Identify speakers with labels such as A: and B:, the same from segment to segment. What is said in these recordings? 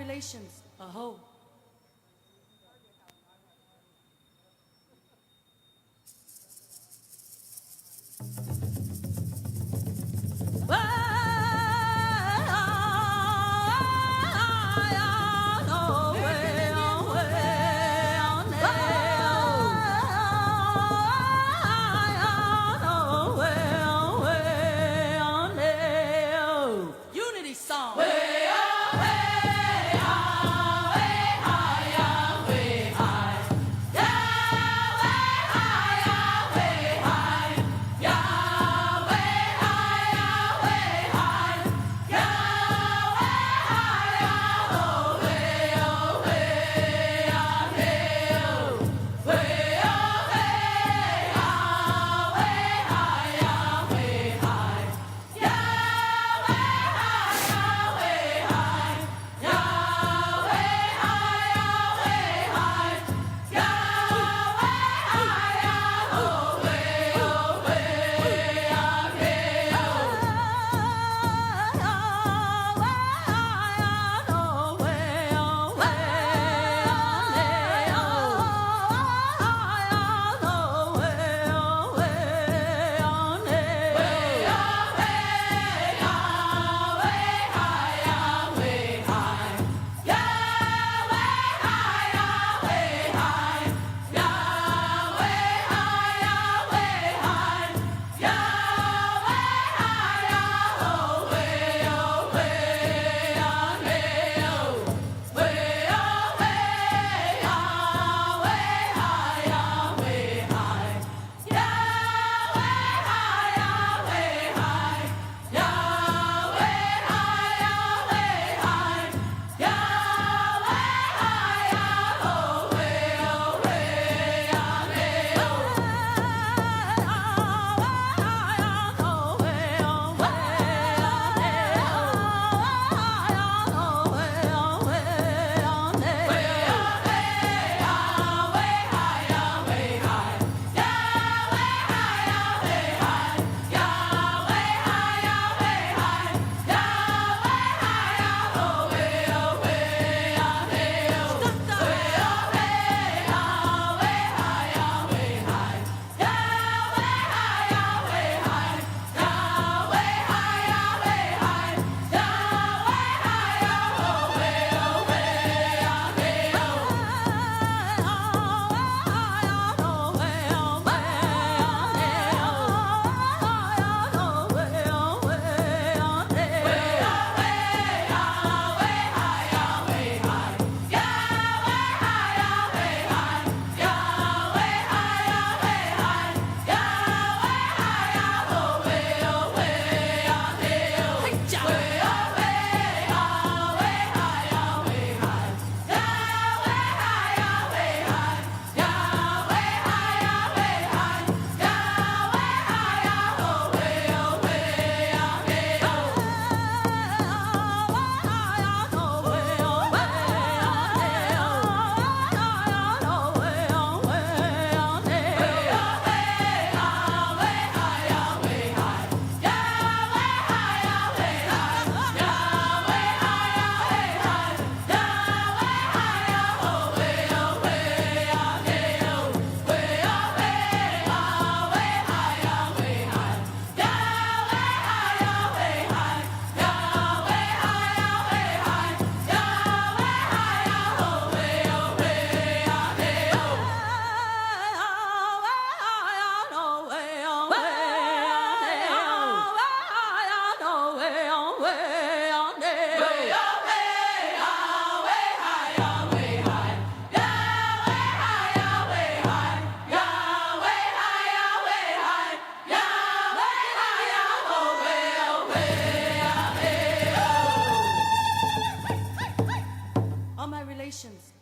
A: relations a hoe.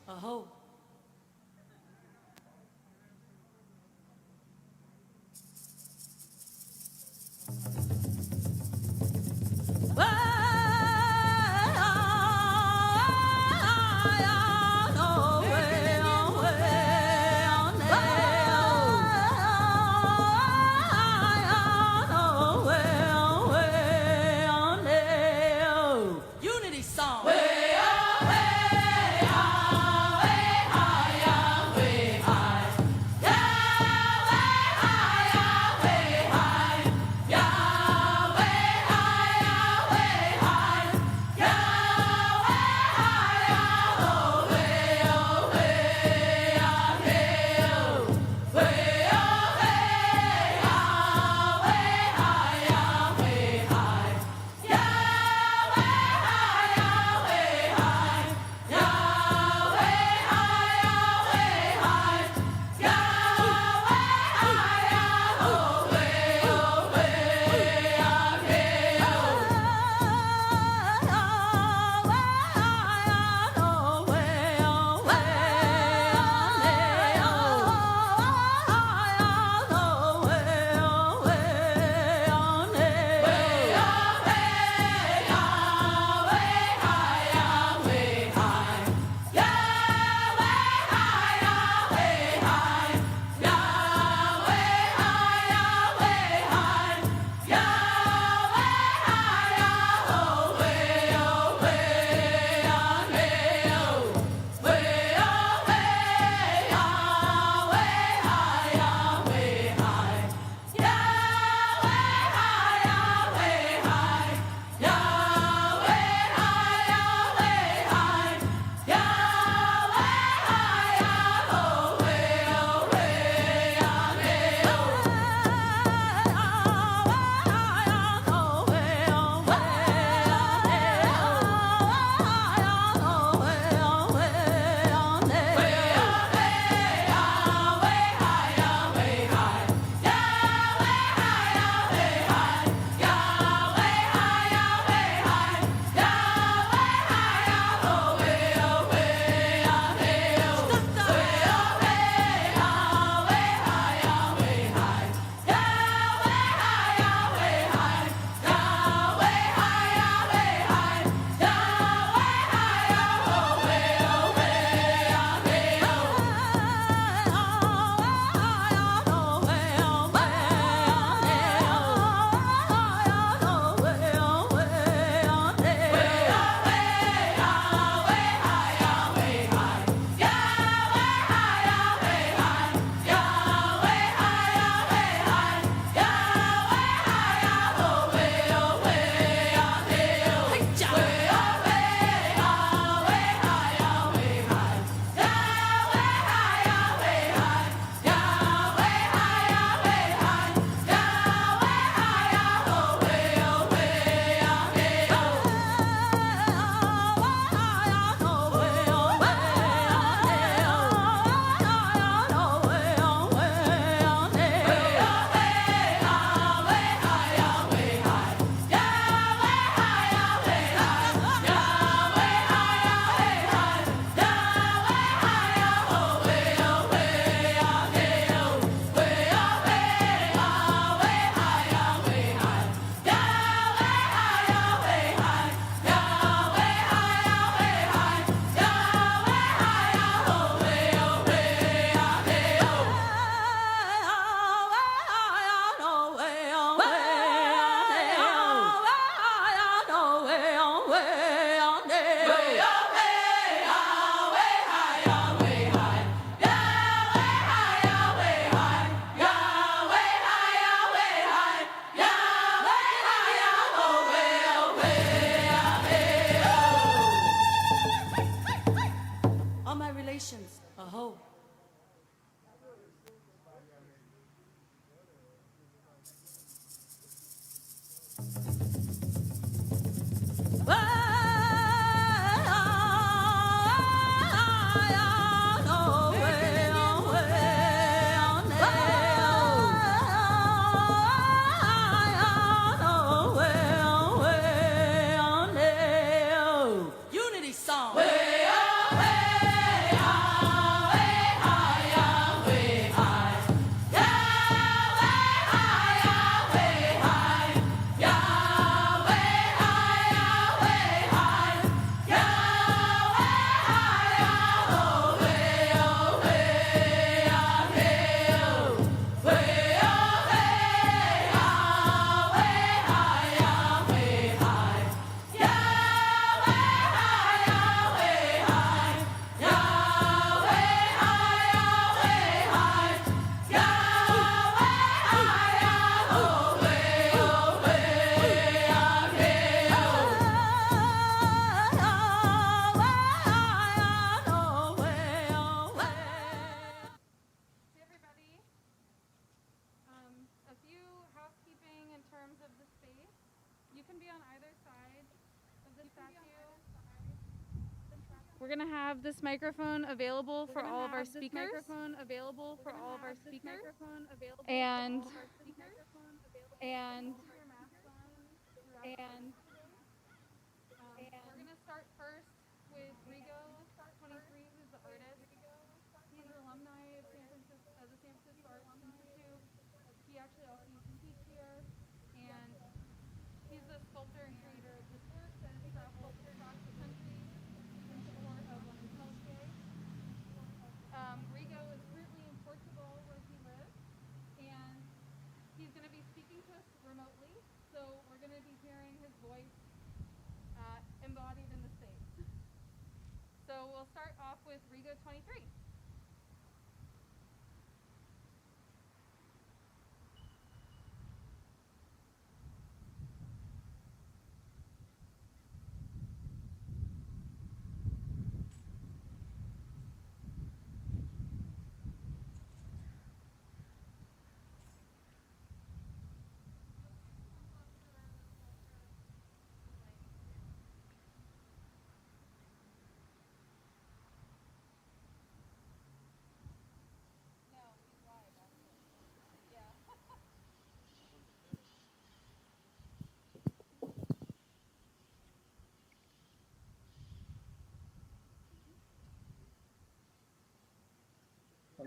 A: A hoe.
B: Way
A: nations, aho. Unity song.
B: We're going to have this microphone available for all of our speakers. And we're going to start first with Rigo, 23, who's the artist. He's an alumni of the San Francisco Art Institute. He actually also used to teach here. And he's the sculptor and creator of this work that has traveled across the country in support of Leonard Peltier. Rigo is currently in Portugal where he lives, and he's going to be speaking to us remotely, so we're going to be hearing his voice embodied in the space. So we'll start off with Rigo 23.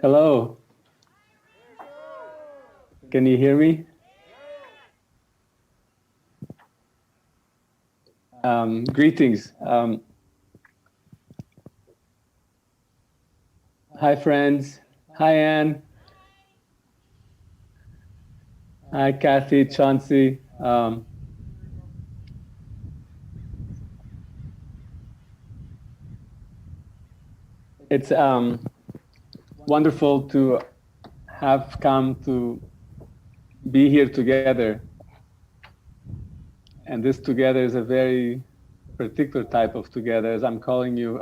C: Hello. Can you hear me? Greetings. Hi, friends. Hi, Anne. Hi, Kathy, Chauncey. It's wonderful to have come to be here together. And this together is a very particular type of together, as I'm calling you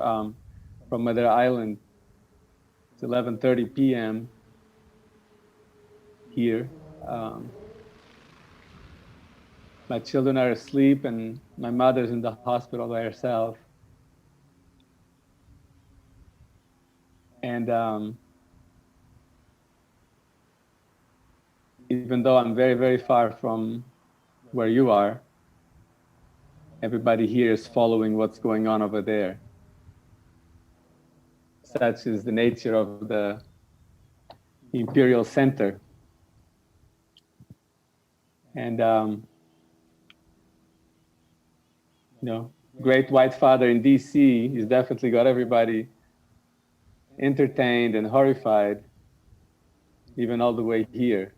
C: from Mother Island. It's 11:30 p.m. here. My children are asleep and my mother's in the hospital by herself. And even though I'm very, very far from where you are, everybody here is following what's going on over there. Such is the nature of the Imperial Center. And, you know, Great White Father in DC, he's definitely got everybody entertained and horrified, even all the way here.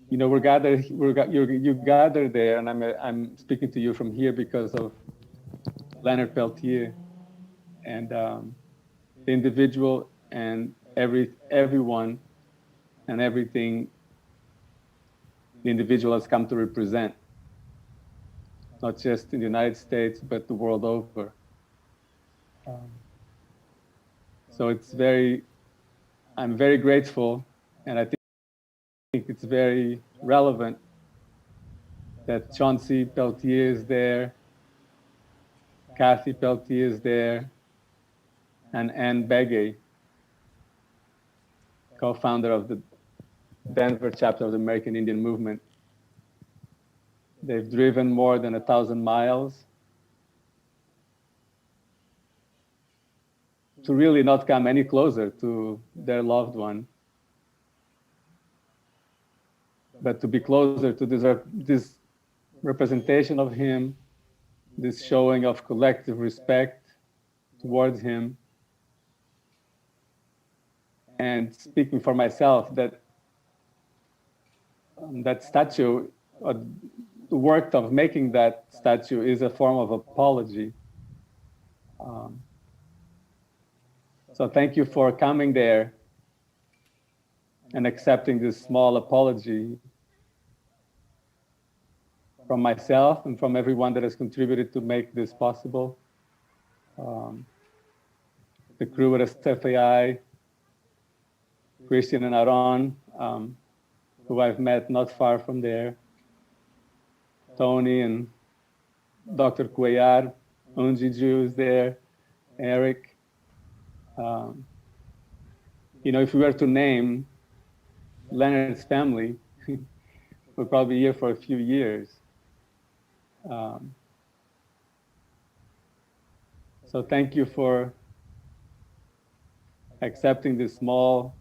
C: You know, you gathered there, and I'm speaking to you from here because of Leonard Peltier and the individual and everyone and everything the individual has come to represent. not just in the United States, but the world over. So I'm very grateful, and I think it's very relevant that Chauncey Peltier is there, Kathy Peltier is there, and Anne Begay, co-founder of the Denver chapter of the American Indian Movement. They've driven more than 1,000 miles to really not come any closer to their loved one, but to be closer to this representation of him, this showing of collective respect towards him. And speaking for myself, that statue, the work of making that statue is a form of apology. So thank you for coming there and accepting this small apology from myself and from everyone that has contributed to make this possible. The crew at SFAI, Christian and Aaron, who I've met not far from there, Tony and Dr. Cuellar, Unjiju is there, Eric. If we were to name Leonard's family, we'll probably be here for a few years. So thank you for accepting this small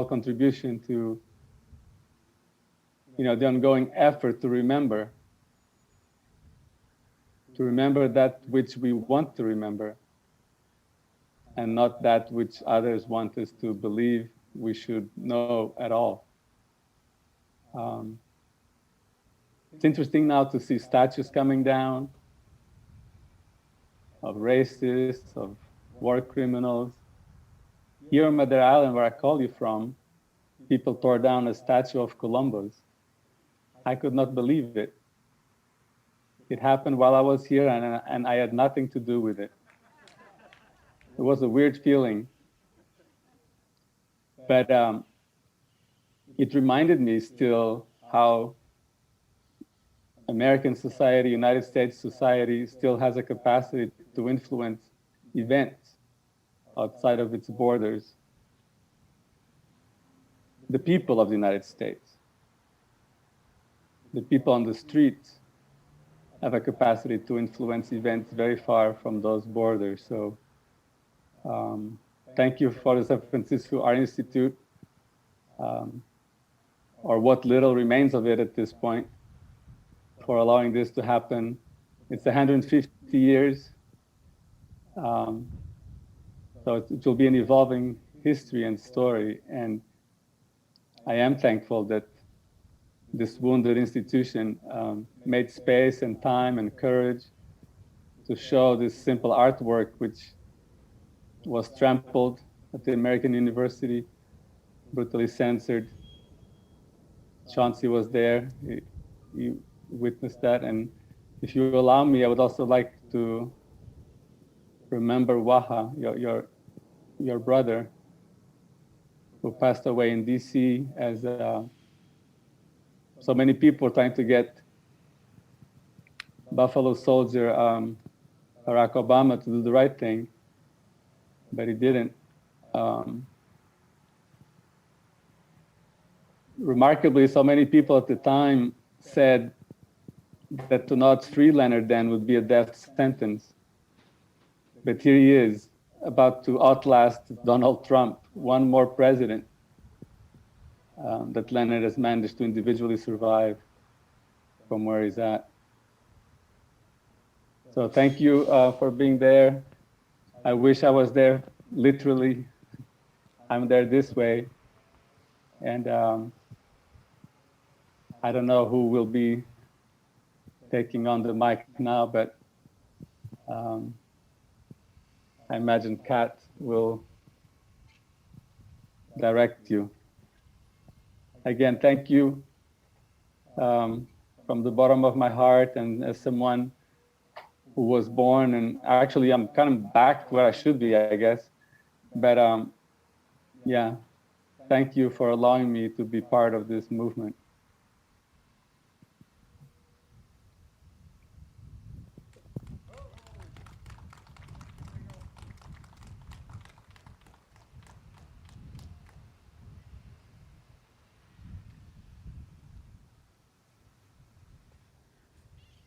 C: contribution to the ongoing effort to remember that which we want to remember, and not that which others want us to believe we should know at all. It's interesting now to see statues coming down of racists, of war criminals. Here on Madeira Island, where I call you from, people tore down a statue of Columbus. I could not believe it. It happened while I was here, and I had nothing to do with it. It was a weird feeling. But it reminded me still how American society, United States society still has a capacity to influence events outside of its borders. The people of the United States, the people on the streets have a capacity to influence events very far from those borders. So thank you for the San Francisco Art Institute, or what little remains of it at this point, for allowing this to happen. It's 150 years. So it will be an evolving history and story. And I am thankful that this wounded institution made space and time and courage to show this simple artwork, which was trampled at the American University, brutally censored. Chauncey was there, he witnessed that. And if you allow me, I would also like to remember Waha, your brother, who passed away in DC, as so many people trying to get Buffalo Soldier Barack Obama to do the right thing, but he didn't. Remarkably, so many people at the time said that to not free Leonard then would be a death sentence. But here he is, about to outlast Donald Trump, one more president that Leonard has managed to individually survive from where he's at. So thank you for being there. I wish I was there, literally. I'm there this way. And I don't know who will be taking on the mic now, but I imagine Kat will direct you. Again, thank you. from the bottom of my heart, and as someone who was born, and actually I'm kind of back where I should be, I guess. But yeah, thank you for allowing me to be part of this movement.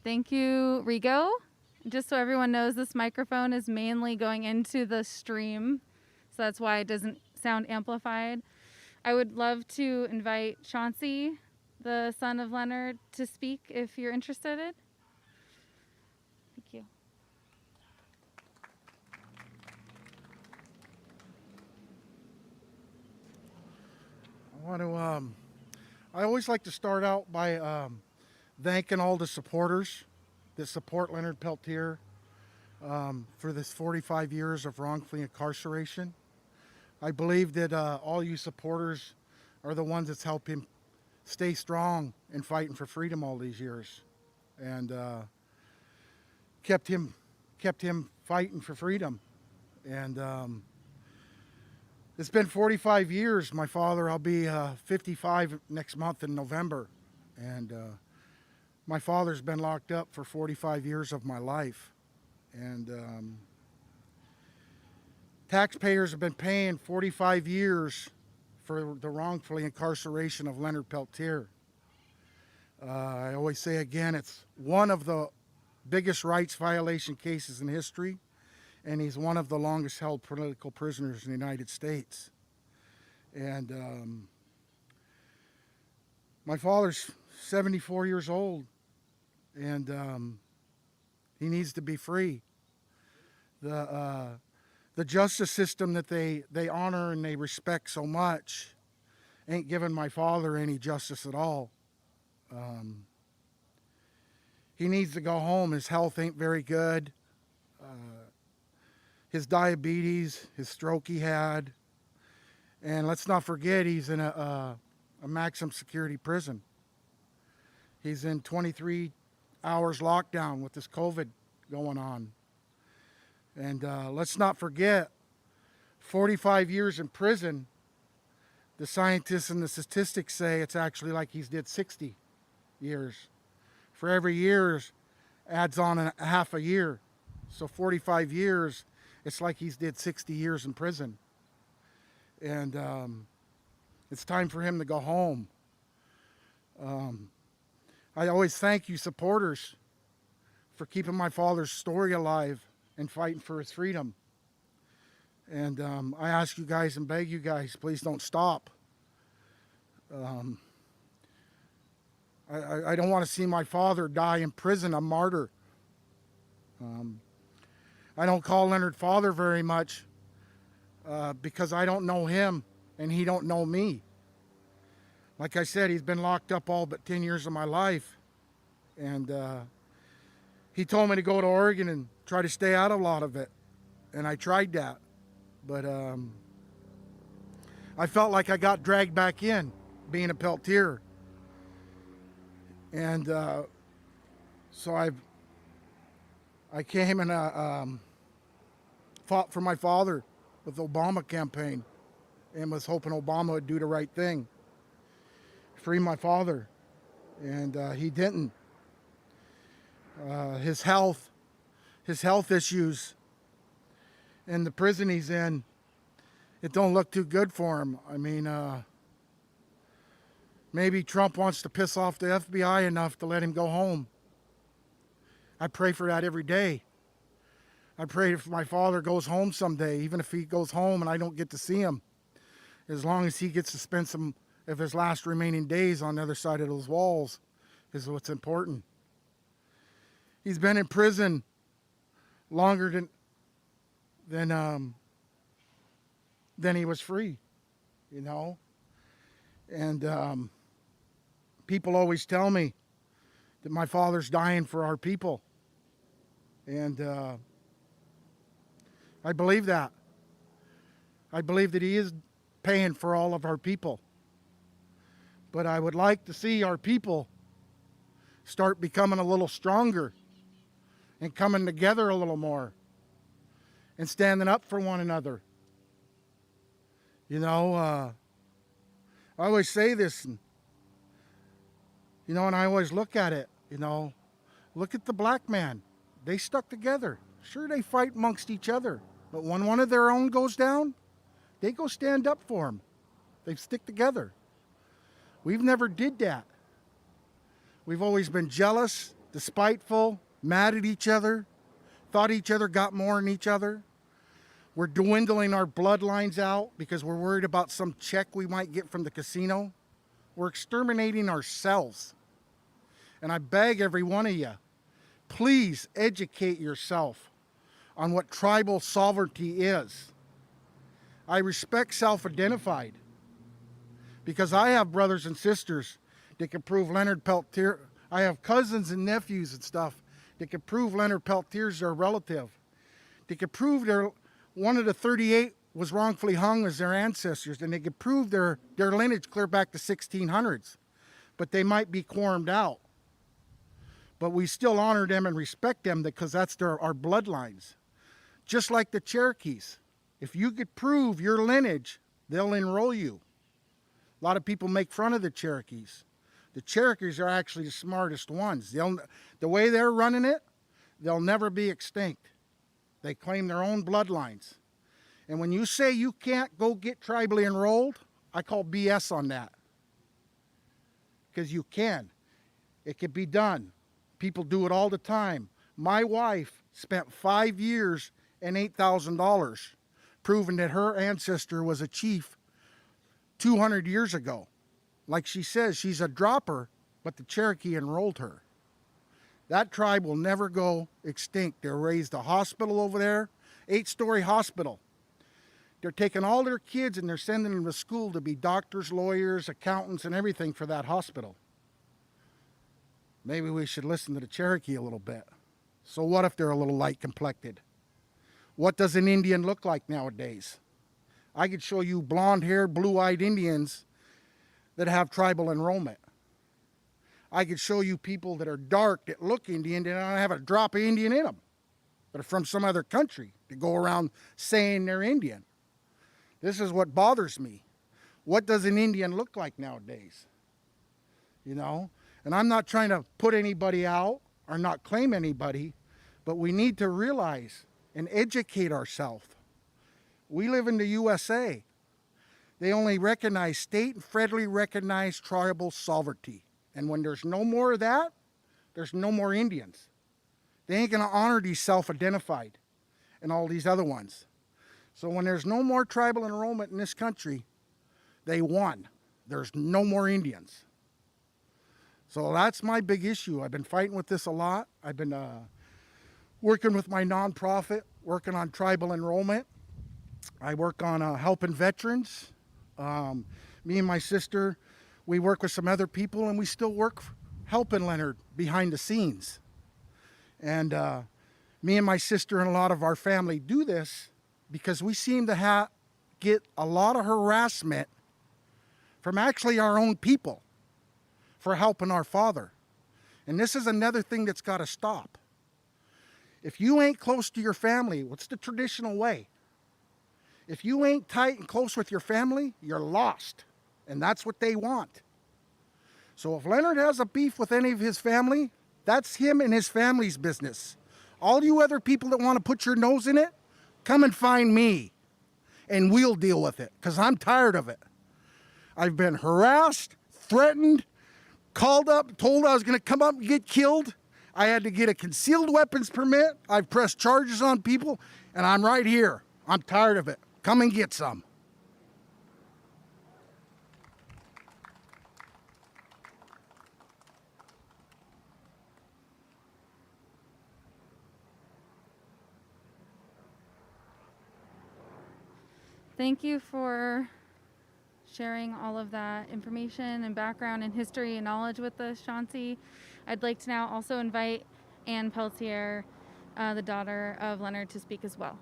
B: Thank you, Rigo. Just so everyone knows, this microphone is mainly going into the stream, so that's why it doesn't sound amplified. I would love to invite Chauncey, the son of Leonard, to speak if you're interested. Thank you.
A: I always like to start out by thanking all the supporters that support Leonard Peltier for this 45 years of wrongfully incarceration. I believe that all you supporters are the ones that's helped him stay strong in fighting for freedom all these years, and kept him fighting for freedom. And it's been 45 years. My father, I'll be 55 next month in November, and my father's been locked up for 45 years of my life, and taxpayers have been paying 45 years for the wrongfully incarceration of Leonard Peltier. I always say again, it's one of the biggest rights violation cases in history, and he's one of the longest held political prisoners in the United States. And my father's 74 years old, and he needs to be free. The justice system that they honor and they respect so much ain't giving my father any justice at all. He needs to go home. His health ain't very good. His diabetes, his stroke he had, and let's not forget he's in a maximum security prison. He's in 23 hours lockdown with this COVID going on. And let's not forget, 45 years in prison, the scientists and the statistics say it's actually like he's did 60 years. For every year adds on a half a year. So 45 years, it's like he's did 60 years in prison. And it's time for him to go home. I always thank you supporters for keeping my father's story alive and fighting for his freedom. And I ask you guys and beg you guys, please don't stop. I don't want to see my father die in prison, a martyr. I don't call Leonard father very much because I don't know him and he don't know me. Like I said, he's been locked up all but 10 years of my life. And he told me to go to Oregon and try to stay out of a lot of it. And I tried that. But I felt like I got dragged back in, being a Peltier. And so I came and fought for my father with the Obama campaign and was hoping Obama would do the right thing, free my father. And he didn't. His health issues and the prison he's in, it don't look too good for him. I mean, maybe Trump wants to piss off the FBI enough to let him go home. I pray for that every day. I pray if my father goes home someday, even if he goes home and I don't get to see him, as long as he gets to spend some of his last remaining days on the other side of those walls is what's important. He's been in prison longer than he was free, you know. And people always tell me that my father's dying for our people. And I believe that. I believe that he is paying for all of our people. But I would like to see our people start becoming a little stronger and coming together a little more and standing up for one another. You know, I always say this, and, you know, and I always look at it, you know, look at the black man. They stuck together. Sure, they fight amongst each other, but when one of their own goes down, they go stand up for him. They stick together. We've never did that. We've always been jealous, despiteful, mad at each other, thought each other got more than each other. We're dwindling our bloodlines out because we're worried about some check we might get from the casino. We're exterminating ourselves. And I beg every one of you, please educate yourself on what tribal sovereignty is. I respect self-identified because I have brothers and sisters that can prove Leonard Peltier. I have cousins and nephews and stuff that can prove Leonard Peltier's their relative. They could prove one of the 38 was wrongfully hung as their ancestors, and they could prove their lineage clear back to 1600s. But they might be quorumed out. But we still honor them and respect them because that's our bloodlines. Just like the Cherokees. If you could prove your lineage, they'll enroll you. A lot of people make fun of the Cherokees. The Cherokees are actually the smartest ones. The way they're running it, they'll never be extinct. They claim their own bloodlines. And when you say you can't go get tribally enrolled, I call BS on that. Because you can. It can be done. People do it all the time. My wife spent 5 years and $8,000 proving that her ancestor was a chief 200 years ago. Like she says, she's a dropper, but the Cherokee enrolled her. That tribe will never go extinct. They raised a hospital over there, 8-story hospital. They're taking all their kids and they're sending them to school to be doctors, lawyers, accountants, and everything for that hospital. Maybe we should listen to the Cherokee a little bit. So what if they're a little light complected? What does an Indian look like nowadays? I could show you blonde-haired, blue-eyed Indians that have tribal enrollment. I could show you people that are dark, that look Indian, and don't have a drop of Indian in them, that are from some other country, that go around saying they're Indian. This is what bothers me. What does an Indian look like nowadays? You know? And I'm not trying to put anybody out or not claim anybody, but we need to realize and educate ourselves. We live in the USA. They only recognize state and federally recognized tribal sovereignty. And when there's no more of that, there's no more Indians. They ain't going to honor these self-identified and all these other ones. So when there's no more tribal enrollment in this country, they won. There's no more Indians. So that's my big issue. I've been fighting with this a lot. I've been working with my nonprofit, working on tribal enrollment. I work on helping veterans. Me and my sister, we work with some other people, and we still work helping Leonard behind the scenes. And me and my sister and a lot of our family do this because we seem to get a lot of harassment from actually our own people for helping our father. And this is another thing that's got to stop. If you ain't close to your family, what's the traditional way? If you ain't tight and close with your family, you're lost. And that's what they want. So if Leonard has a beef with any of his family, that's him and his family's business. All you other people that want to put your nose in it, come and find me. And we'll deal with it, because I'm tired of it. I've been harassed, threatened, called up, told I was going to come up and get killed. I had to get a concealed weapons permit. I've pressed charges on people, and I'm right here. I'm tired of it. Come and get some.
B: Thank you for sharing all of that information and background and history and knowledge with us, Chauncey. I'd like to now also invite Ann Peltier, the daughter of Leonard, to speak as well.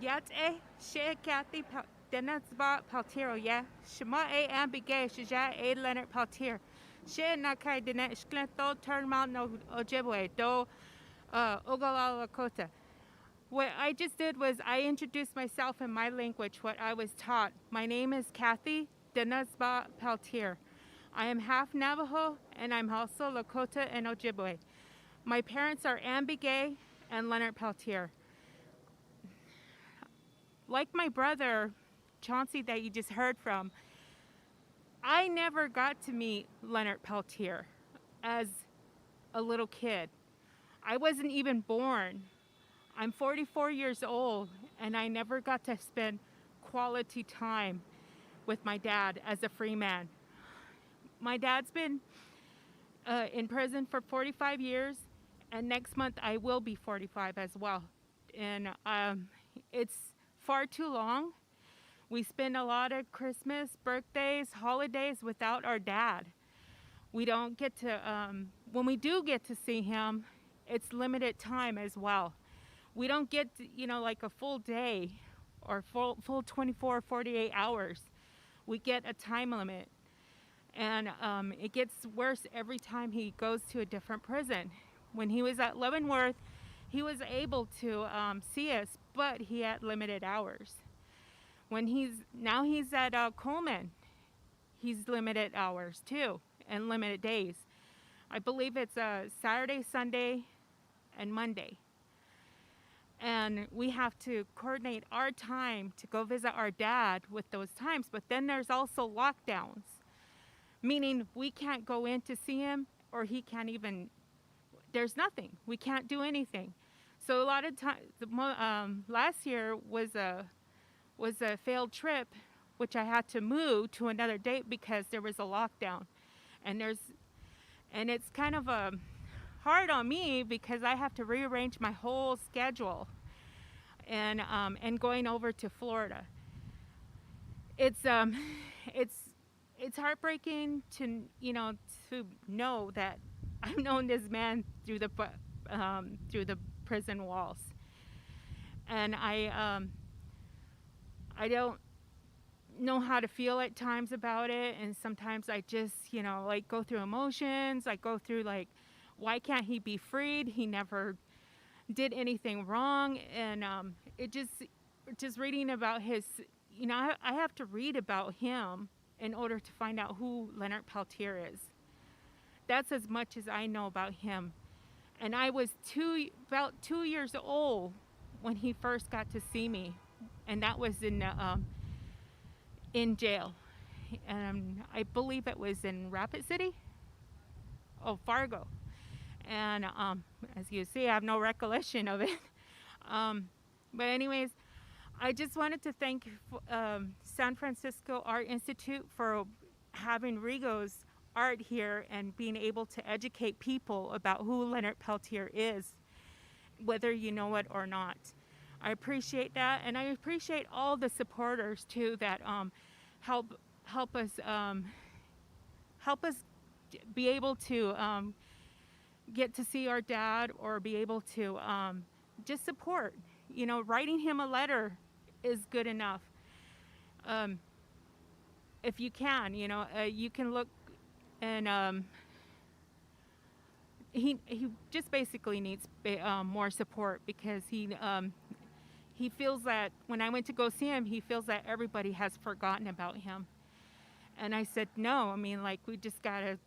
D: Yat she Kathy Denazba Peltier, yeah. Shema ambigay, Shaja Leonard Peltier. She Nakai Dinet Sklento turn mount no Ojibwe, do Ogala Lakota. What I just did was I introduced myself in my language, what I was taught. My name is Kathy Denazba Peltier. I am half Navajo and I'm also Lakota and Ojibwe. My parents are Ambigay and Leonard Peltier. Like my brother, Chauncey, that you just heard from, I never got to meet Leonard Peltier as a little kid. I wasn't even born. I'm 44 years old, and I never got to spend quality time with my dad as a free man. My dad's been in prison for 45 years, and next month I will be 45 as well. And it's far too long. We spend a lot of Christmas, birthdays, holidays without our dad. We don't get to, when we do get to see him, it's limited time as well. We don't get, like a full day or full 24, 48 hours. We get a time limit. And it gets worse every time he goes to a different prison. When he was at Leavenworth, he was able to see us, but he had limited hours. When he's at Coleman, he's limited hours too, and limited days. I believe it's Saturday, Sunday, and Monday. And we have to coordinate our time to go visit our dad with those times. But then there's also lockdowns, meaning we can't go in to see him, or he can't even, there's nothing. We can't do anything. So a lot of times, last year was a failed trip, which I had to move to another date because there was a lockdown. And it's kind of hard on me because I have to rearrange my whole schedule and going over to Florida. It's heartbreaking to know that I've known this man through the prison walls, and I don't know how to feel at times about it, and sometimes I just like go through emotions. I go through like, why can't he be freed? He never did anything wrong, and it just reading about his, I have to read about him in order to find out who Leonard Peltier is. That's as much as I know about him. And I was about 2 years old when he first got to see me, and that was in jail. I believe it was in Rapid City, Fargo. And as you see, I have no recollection of it. But anyways, I just wanted to thank San Francisco Art Institute for having Rigo's art here and being able to educate people about who Leonard Peltier is, whether you know it or not. I appreciate that, and I appreciate all the supporters too that help us be able to get to see our dad, or be able to just support. Writing him a letter is good enough. If you can, you can look, and he just basically needs more support, because he feels that when I went to go see him, he feels that everybody has forgotten about him. And I said, no, we just gotta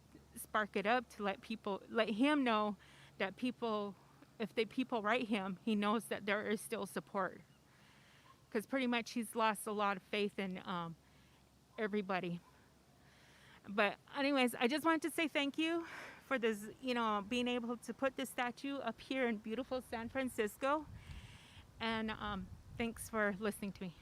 D: spark it up to let him know that if people write him, he knows that there is still support. Because pretty much he's lost a lot of faith in everybody. But anyways, I just wanted to say thank you for this, being able to put this statue up here in beautiful San Francisco. And thanks for listening to me.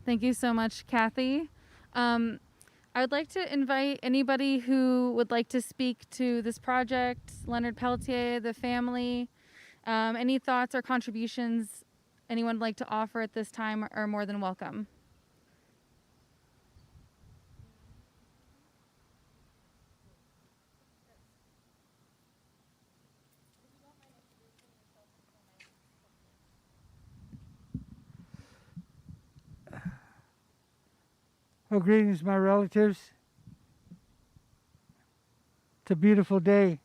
B: Thank you so much, Kathy. I would like to invite anybody who would like to speak to this project, Leonard Peltier, the family, any thoughts or contributions anyone would like to offer at this time are more than welcome.
E: Well, greetings, my relatives. It's a beautiful day.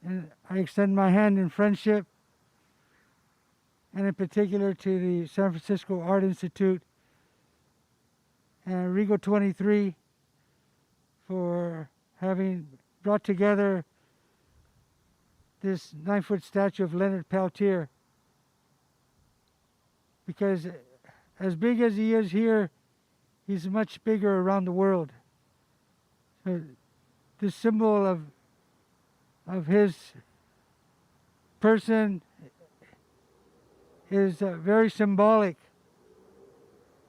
E: And I extend my hand in friendship, and in particular to the San Francisco Art Institute and Rigo 23 for having brought together this 9-foot statue of Leonard Peltier. Because as big as he is here, he's much bigger around the world. So this symbol of his person is very symbolic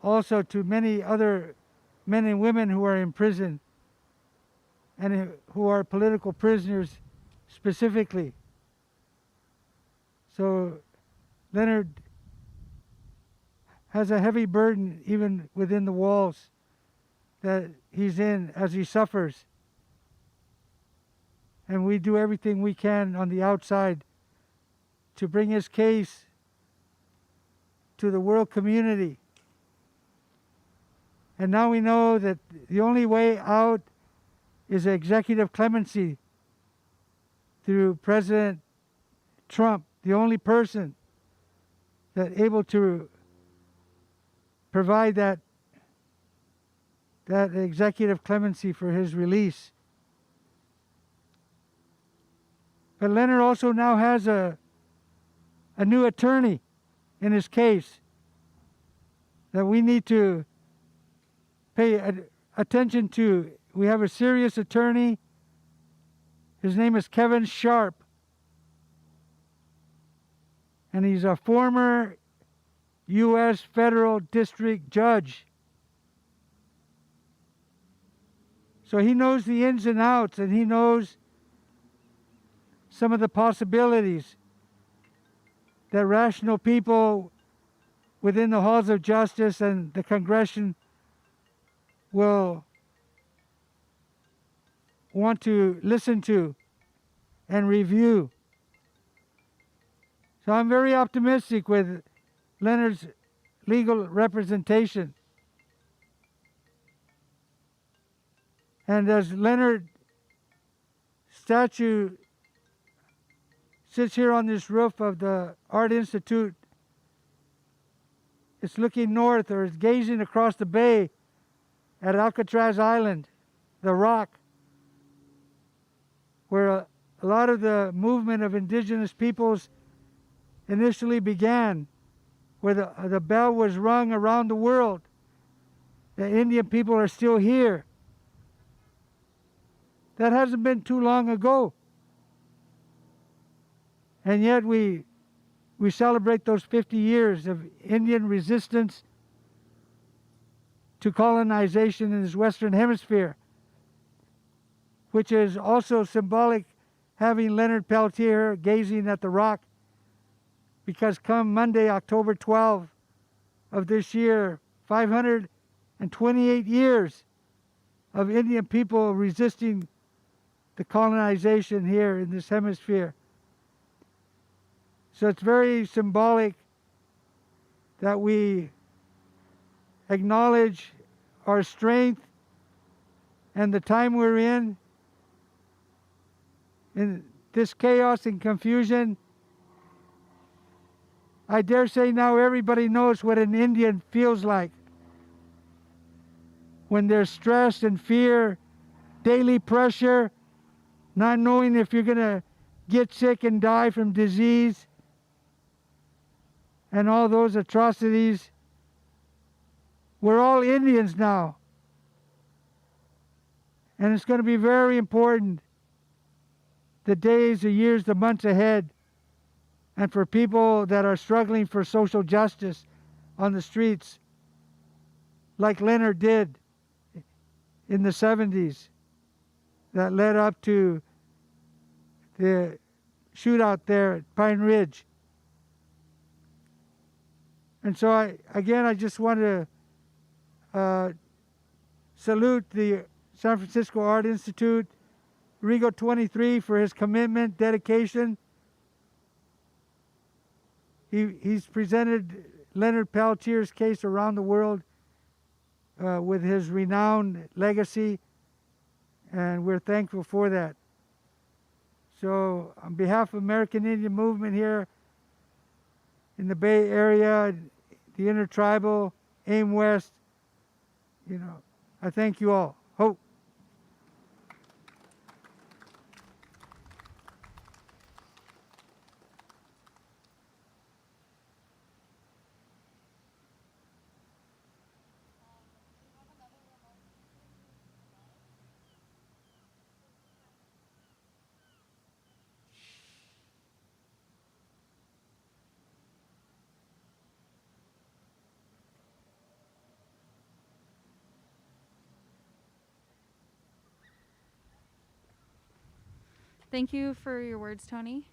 E: also to many other men and women who are in prison and who are political prisoners specifically. So Leonard has a heavy burden even within the walls that he's in as he suffers. And we do everything we can on the outside to bring his case to the world community. And now we know that the only way out is executive clemency through President Trump, the only person that able to provide that executive clemency for his release. But Leonard also now has a new attorney in his case that we need to pay attention to. We have a serious attorney. His name is Kevin Sharp. And he's a former U.S. federal district judge. So he knows the ins and outs, and he knows some of the possibilities that rational people within the halls of justice and the Congression will want to listen to and review. So I'm very optimistic with Leonard's legal representation. And as Leonard statue sits here on this roof of the Art Institute, it's looking north, or it's gazing across the bay at Alcatraz Island, the rock, where a lot of the movement of indigenous peoples initially began, where the bell was rung around the world. The Indian people are still here. That hasn't been too long ago. And yet we celebrate those 50 years of Indian resistance to colonization in this Western Hemisphere, which is also symbolic, having Leonard Peltier gazing at the rock, because come Monday, October 12 of this year, 528 years of Indian people resisting the colonization here in this hemisphere. So it's very symbolic that we acknowledge our strength and the time we're in this chaos and confusion. I dare say now everybody knows what an Indian feels like when there's stress and fear, daily pressure, not knowing if you're going to get sick and die from disease, and all those atrocities. We're all Indians now. And it's going to be very important, the days, the years, the months ahead, and for people that are struggling for social justice on the streets, like Leonard did in the 70s, that led up to the shootout there at Pine Ridge. And so I just want to salute the San Francisco Art Institute, Rigo 23 for his commitment, dedication. He's presented Leonard Peltier's case around the world with his renowned legacy, and we're thankful for that. So on behalf of American Indian Movement here in the Bay Area, the Intertribal, AIM West, I thank you all. Hope.
B: Thank you for your words, Tony.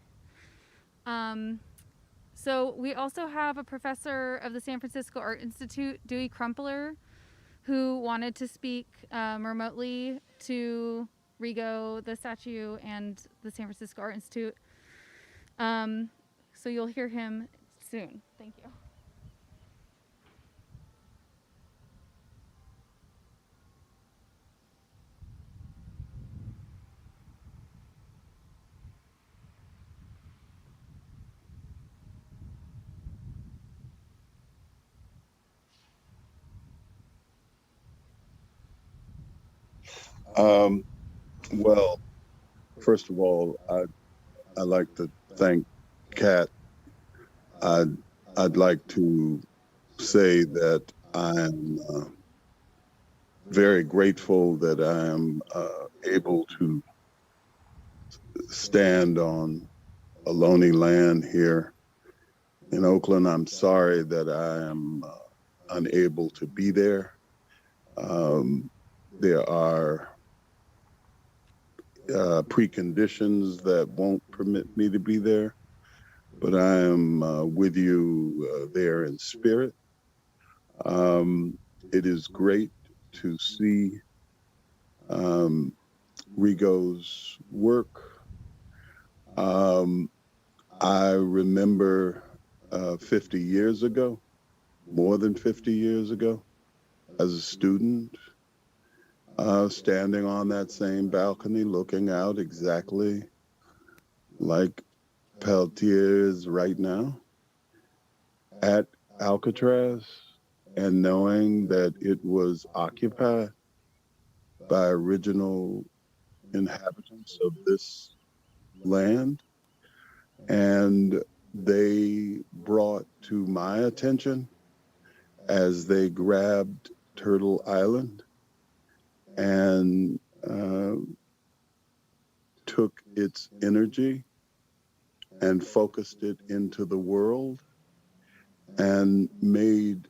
B: So we also have a professor of the San Francisco Art Institute, Dewey Crumpler, who wanted to speak remotely to Rigo, the statue, and the San Francisco Art Institute. So you'll hear him soon. Thank you.
F: Well, first of all, I'd like to thank Kat. I'd, I'd like to say that I'm very grateful that I am able to stand on Ohlone land here in Oakland. I'm sorry that I am unable to be there. There are preconditions that won't permit me to be there, but I am with you there in spirit. It is great to see Rigo's work. I remember 50 years ago, more than 50 years ago, as a student, standing on that same balcony, looking out exactly like Peltier is right now at Alcatraz, and knowing that it was occupied by original inhabitants of this land. And they brought to my attention as they grabbed Turtle Island and took its energy and focused it into the world and made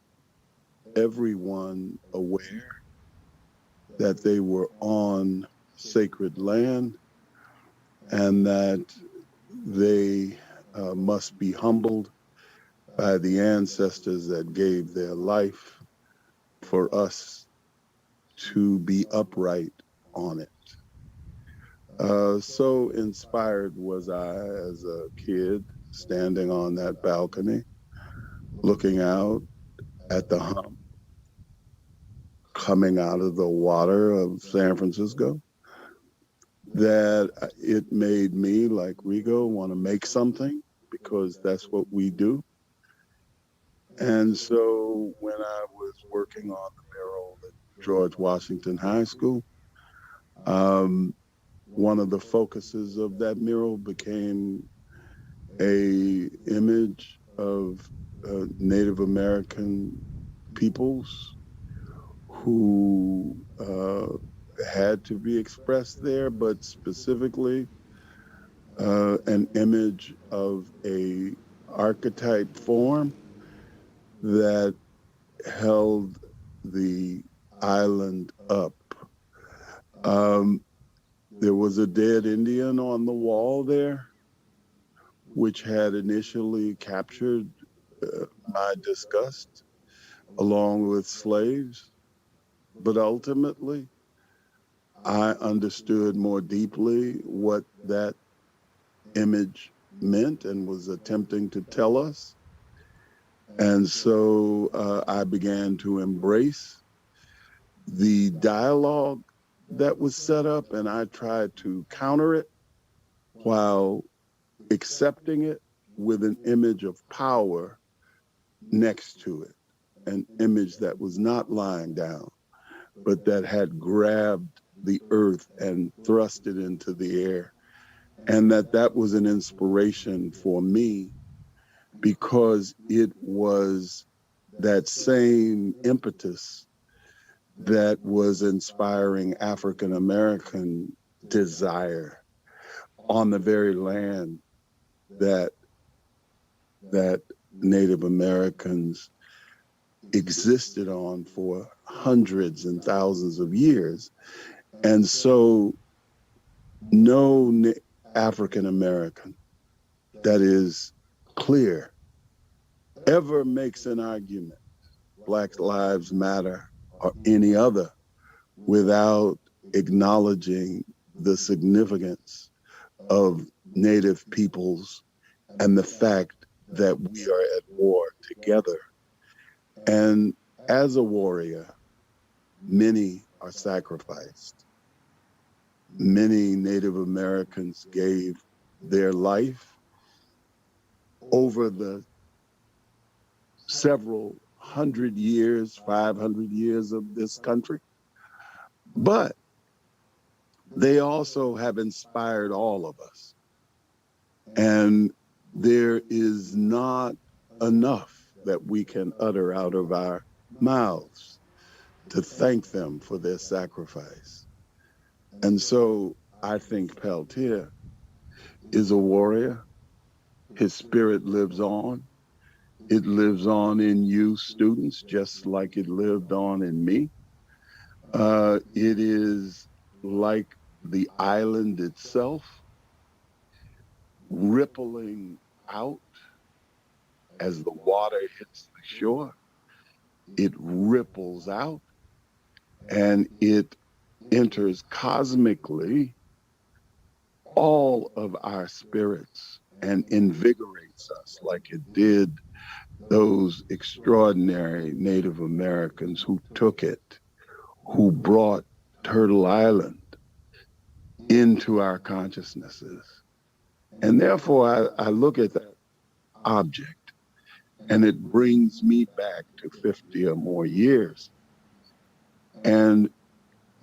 F: everyone aware that they were on sacred land and that they must be humbled by the ancestors that gave their life for us to be upright on it. So inspired was I as a kid, standing on that balcony, looking out at the hump coming out of the water of San Francisco, that it made me, like Rigo, want to make something, because that's what we do. And so when I was working on the mural at George Washington High School, one of the focuses of that mural became a image of Native American peoples who had to be expressed there, but specifically an image of a archetype form that held the island up. There was a dead Indian on the wall there, which had initially captured my disgust along with slaves, but ultimately I understood more deeply what that image meant and was attempting to tell us. And so I began to embrace the dialogue that was set up, and I tried to counter it while accepting it with an image of power next to it, an image that was not lying down, but that had grabbed the earth and thrust it into the air. And that was an inspiration for me because it was that same impetus that was inspiring African American desire on the very land that that Native Americans existed on for hundreds and thousands of years. And so no African American that is clear ever makes an argument, Black Lives Matter or any other, without acknowledging the significance of Native peoples and the fact that we are at war together. And as a warrior, many are sacrificed. Many Native Americans gave their life over the several hundred years, 500 years of this country. But they also have inspired all of us. And there is not enough that we can utter out of our mouths to thank them for their sacrifice. And so I think Peltier is a warrior. His spirit lives on. It lives on in you students, just like it lived on in me. It is like the island itself, rippling out as the water hits the shore. It ripples out and it enters cosmically all of our spirits and invigorates us like it did those extraordinary Native Americans who took it, who brought Turtle Island into our consciousnesses. And therefore, I look at that object and it brings me back to 50 or more years. And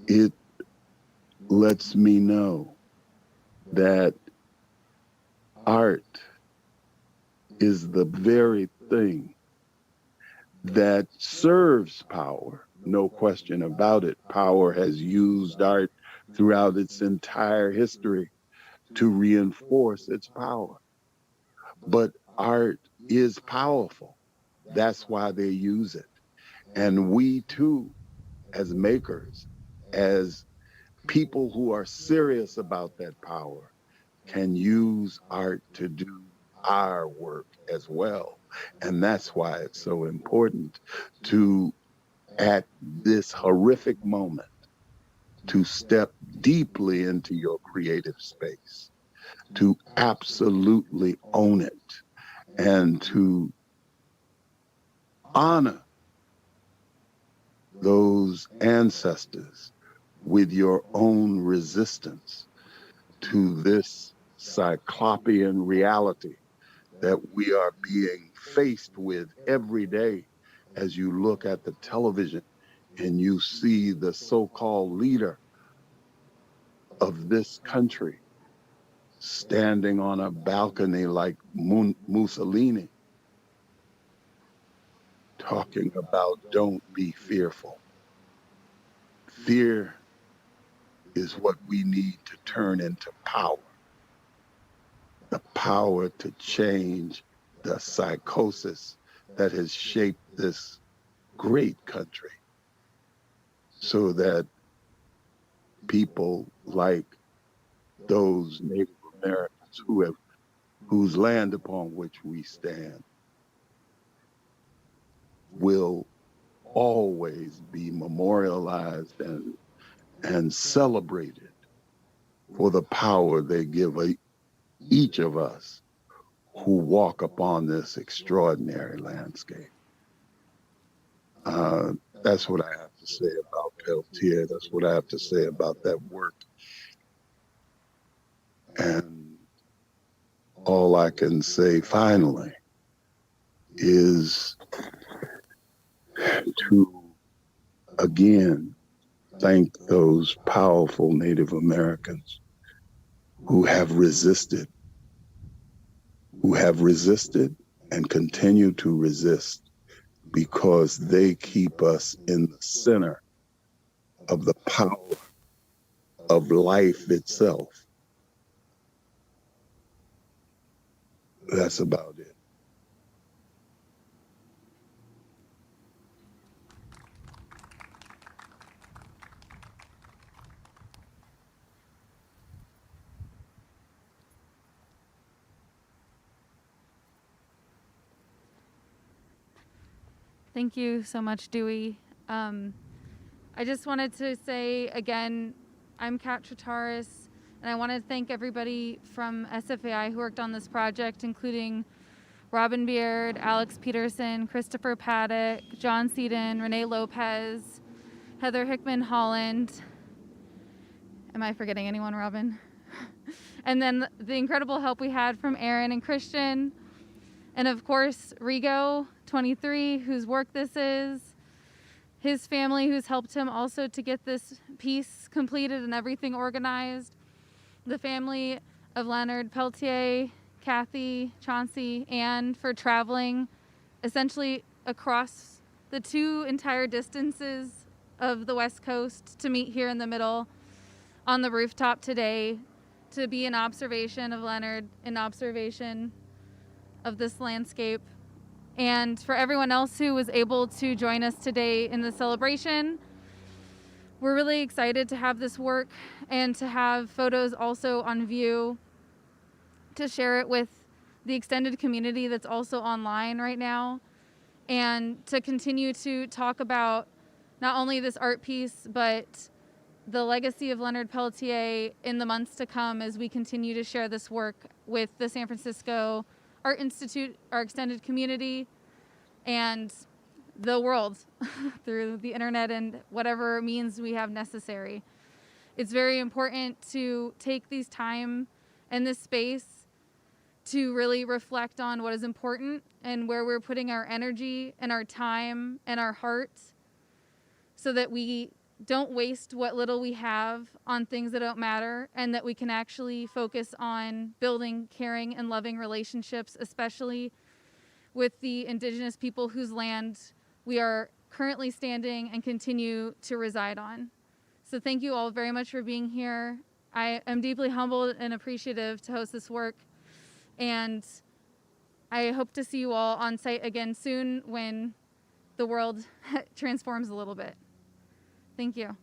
F: it lets me know that art is the very thing that serves power, no question about it. Power has used art throughout its entire history to reinforce its power. But art is powerful. That's why they use it. And we too, as makers, as people who are serious about that power, can use art to do our work as well. And that's why it's so important to, at this horrific moment, to step deeply into your creative space, to absolutely own it, and to honor those ancestors with your own resistance to this cyclopean reality that we are being faced with every day as you look at the television and you see the so-called leader of this country standing on a balcony like Mussolini, talking about don't be fearful. Fear is what we need to turn into power. The power to change the psychosis that has shaped this great country so that people like those Native Americans whose land upon which we stand will always be memorialized and celebrated for the power they give each of us who walk upon this extraordinary landscape. That's what I have to say about Peltier. That's what I have to say about that work. And all I can say finally is to again thank those powerful Native Americans who have resisted and continue to resist, because they keep us in the center of the power of life itself. That's about it.
B: Thank you so much, Dewey. I just wanted to say again, I'm Kat Trataris, and I want to thank everybody from SFAI who worked on this project, including Robin Beard, Alex Peterson, Christopher Paddock, John Seaton, Renee Lopez, Heather Hickman Holland. Am I forgetting anyone, Robin? And then the incredible help we had from Aaron and Christian. And of course, Rigo, 23, whose work this is. His family, who's helped him also to get this piece completed and everything organized. The family of Leonard Peltier, Kathy, Chauncey, Anne, for traveling essentially across the two entire distances of the West Coast to meet here in the middle on the rooftop today, to be an observation of Leonard, an observation of this landscape. And for everyone else who was able to join us today in the celebration, we're really excited to have this work and to have photos also on view, to share it with the extended community that's also online right now, and to continue to talk about not only this art piece, but the legacy of Leonard Peltier in the months to come as we continue to share this work with the San Francisco Art Institute, our extended community, and the world through the internet and whatever means we have necessary. It's very important to take these time and this space to really reflect on what is important and where we're putting our energy and our time and our heart, so that we don't waste what little we have on things that don't matter, and that we can actually focus on building caring and loving relationships, especially with the indigenous people whose land we are currently standing and continue to reside on. So thank you all very much for being here. I am deeply humbled and appreciative to host this work, and I hope to see you all on site again soon when the world transforms a little bit. Thank you.